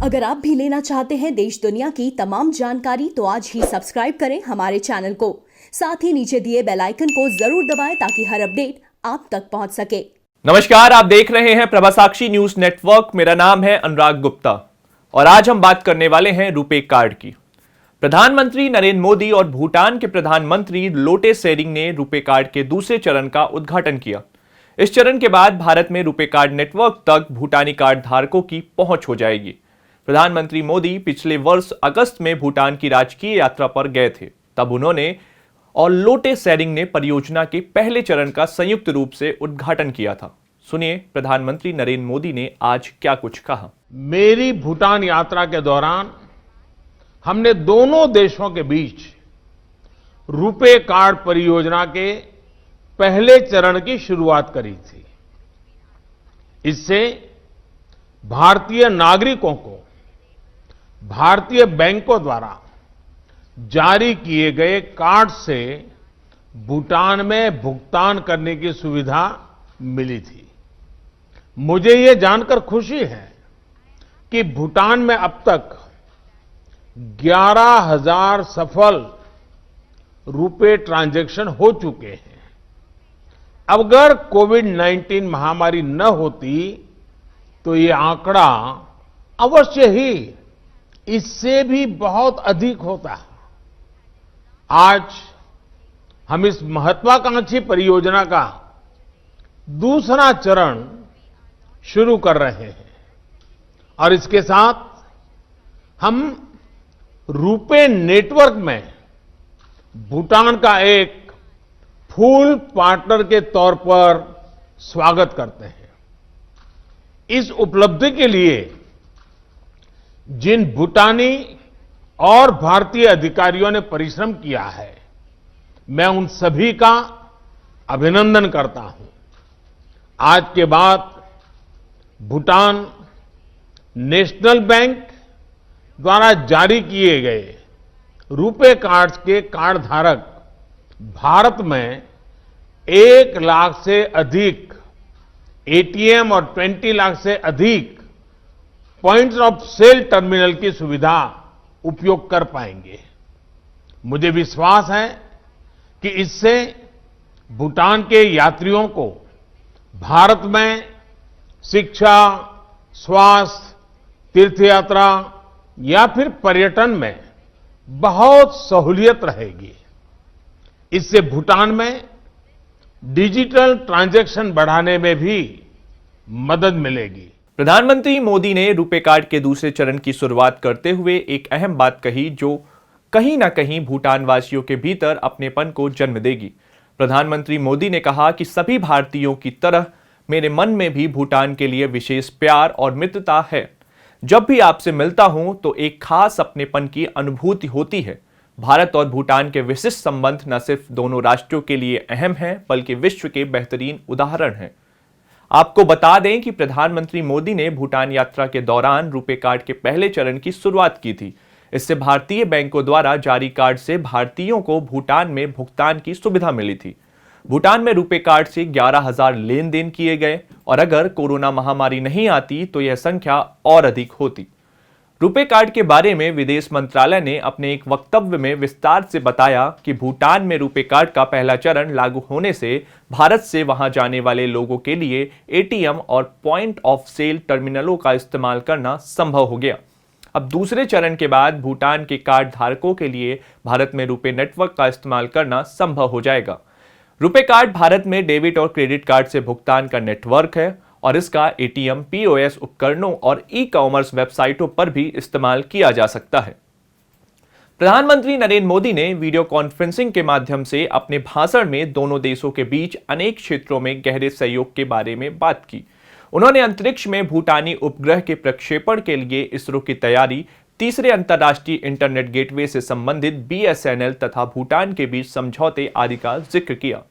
अगर आप भी लेना चाहते हैं देश दुनिया की तमाम जानकारी तो आज ही सब्सक्राइब करें हमारे चैनल को। साथ ही नीचे दिए बेल आइकन को जरूर दबाएं ताकि हर अपडेट आप तक पहुंच सके। नमस्कार, आप देख रहे हैं प्रभा साक्षी न्यूज नेटवर्क। मेरा नाम है अनुराग गुप्ता और आज हम बात करने वाले हैं रुपे कार्ड की। प्रधानमंत्री नरेंद्र मोदी और भूटान के प्रधानमंत्री लोटे शेरिंग ने रुपे कार्ड के दूसरे चरण का उद्घाटन किया। इस चरण के बाद भारत में रुपे कार्ड नेटवर्क तक भूटानी कार्ड धारकों की पहुंच हो जाएगी। प्रधानमंत्री मोदी पिछले वर्ष अगस्त में भूटान की राजकीय यात्रा पर गए थे। तब उन्होंने और लोटे शेरिंग ने परियोजना के पहले चरण का संयुक्त रूप से उद्घाटन किया था। सुनिए प्रधानमंत्री नरेंद्र मोदी ने आज क्या कुछ कहा। मेरी भूटान यात्रा के दौरान हमने दोनों देशों के बीच रुपे कार्ड परियोजना के पहले चरण की शुरुआत करी थी। इससे भारतीय नागरिकों को भारतीय बैंकों द्वारा जारी किए गए कार्ड से भूटान में भुगतान करने की सुविधा मिली थी। मुझे ये जानकर खुशी है कि भूटान में अब तक 11,000 सफल रुपे ट्रांजैक्शन हो चुके हैं। अगर कोविड-19 महामारी न होती तो ये आंकड़ा अवश्य ही इससे भी बहुत अधिक होता। आज हम इस महत्वाकांक्षी परियोजना का दूसरा चरण शुरू कर रहे हैं और इसके साथ हम रुपे नेटवर्क में भूटान का एक फुल पार्टनर के तौर पर स्वागत करते हैं। इस उपलब्धि के लिए जिन भूटानी और भारतीय अधिकारियों ने परिश्रम किया है, मैं उन सभी का अभिनंदन करता हूं। आज के बाद भूटान नेशनल बैंक द्वारा जारी किए गए रुपे कार्ड्स के कार्ड धारक भारत में 1 लाख से अधिक एटीएम और 20 लाख से अधिक पॉइंट्स ऑफ सेल टर्मिनल की सुविधा उपयोग कर पाएंगे। मुझे विश्वास है कि इससे भूटान के यात्रियों को भारत में शिक्षा, स्वास्थ्य, तीर्थयात्रा या फिर पर्यटन में बहुत सहूलियत रहेगी। इससे भूटान में डिजिटल ट्रांजैक्शन बढ़ाने में भी मदद मिलेगी। प्रधानमंत्री मोदी ने रुपे कार्ड के दूसरे चरण की शुरुआत करते हुए एक अहम बात कही जो कहीं ना कहीं भूटान वासियों के भीतर अपनेपन को जन्म देगी। प्रधानमंत्री मोदी ने कहा कि सभी भारतीयों की तरह मेरे मन में भी भूटान के लिए विशेष प्यार और मित्रता है। जब भी आपसे मिलता हूं तो एक खास अपनेपन की अनुभूति होती है। भारत और भूटान के विशिष्ट संबंध न सिर्फ दोनों राष्ट्रों के लिए अहम हैं बल्कि विश्व के बेहतरीन उदाहरण हैं। आपको बता दें कि प्रधानमंत्री मोदी ने भूटान यात्रा के दौरान रुपे कार्ड के पहले चरण की शुरुआत की थी। इससे भारतीय बैंकों द्वारा जारी कार्ड से भारतीयों को भूटान में भुगतान की सुविधा मिली थी। भूटान में रुपे कार्ड से 11,000 लेन देन किए गए और अगर कोरोना महामारी नहीं आती तो यह संख्या और अधिक होती। रुपे कार्ड के बारे में विदेश मंत्रालय ने अपने एक वक्तव्य में विस्तार से बताया कि भूटान में रुपे कार्ड का पहला चरण लागू होने से भारत से वहां जाने वाले लोगों के लिए एटीएम और पॉइंट ऑफ सेल टर्मिनलों का इस्तेमाल करना संभव हो गया। अब दूसरे चरण के बाद भूटान के कार्ड धारकों के लिए भारत में रुपे नेटवर्क का इस्तेमाल करना संभव हो जाएगा। रुपे कार्ड भारत में डेबिट और क्रेडिट कार्ड से भुगतान का नेटवर्क है और इसका एटीएम, पीओएस उपकरणों और ई कॉमर्स वेबसाइटों पर भी इस्तेमाल किया जा सकता है। प्रधानमंत्री नरेंद्र मोदी ने वीडियो कॉन्फ्रेंसिंग के माध्यम से अपने भाषण में दोनों देशों के बीच अनेक क्षेत्रों में गहरे सहयोग के बारे में बात की। उन्होंने अंतरिक्ष में भूटानी उपग्रह के प्रक्षेपण के लिए इसरो की तैयारी, तीसरे अंतर्राष्ट्रीय इंटरनेट गेटवे से संबंधित बीएसएनएल तथा भूटान के बीच समझौते आदि का जिक्र किया।